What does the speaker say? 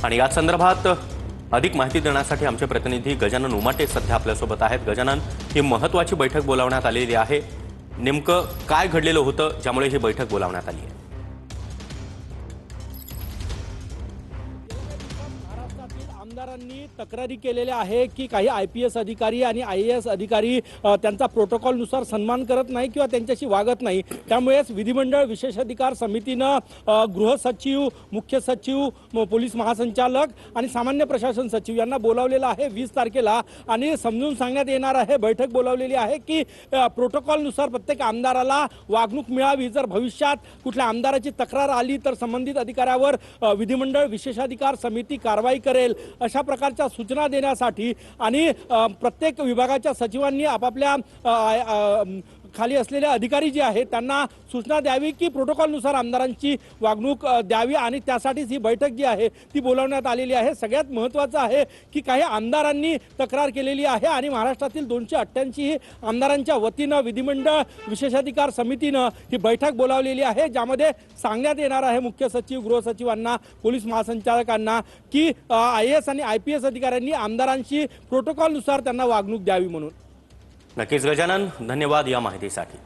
आणि या संदर्भात अधिक माहिती देण्यासाठी आमचे प्रतिनिधी गजानन उमाटे सध्या आपल्यासोबत आहेत। गजानन, ही महत्त्वाची बैठक बोलावण्यात आलेली आहे, नेमकं काय घडलेलं होतं ज्यामुळे ही बैठक बोलावण्यात आली आहे? आमदारांनी तक्रारी केलेल्या आहे की काही IPS अधिकारी आणि IAS अधिकारी त्यांचा प्रोटोकॉलनुसार सन्मान करत नाही किंवा त्यांच्याशी वागत नाही। त्यामुळेच विधिमंडळ विशेषाधिकार समितीनं गृह सचिव, मुख्य सचिव, पोलीस महासंचालक आणि सामान्य प्रशासन सचिव यांना बोलावलेलं आहे 20 तारखेला आणि समजून सांगण्यात येणार आहे, बैठक बोलावलेली आहे की प्रोटोकॉलनुसार प्रत्येक आमदाराला वागणूक मिळावी। जर भविष्यात कुठल्या आमदाराची तक्रार आली तर संबंधित अधिकाऱ्यावर विधिमंडळ विशेषाधिकार समिती कारवाई करेल, अशा प्रकारच्या सूचना देण्यासाठी आणि प्रत्येक विभागाच्या सचिवांनी आपापल्या खाली असलेले अधिकारी जे आहेत त्यांना सूचना द्यावी की प्रोटोकॉलनुसार आमदारांची वागणूक द्यावी आणि त्यासाठीच ही बैठक जी आहे ती बोलावण्यात आलेली आहे। सगळ्यात महत्त्वाचं आहे की काही आमदारांनी तक्रार केलेली आहे आणि महाराष्ट्रातील 288 आमदारांच्या वतीनं विधिमंडळ विशेषाधिकार समितीनं ही बैठक बोलावलेली आहे, ज्यामध्ये सांगण्यात येणार आहे मुख्य सचिव, गृह सचिवांना, पोलीस महासंचालकांना की IAS आणि IPS अधिकाऱ्यांनी आमदारांशी प्रोटोकॉलनुसार त्यांना वागणूक द्यावी म्हणून। नक्कीच गजानन, धन्यवाद या माहितीसाठी।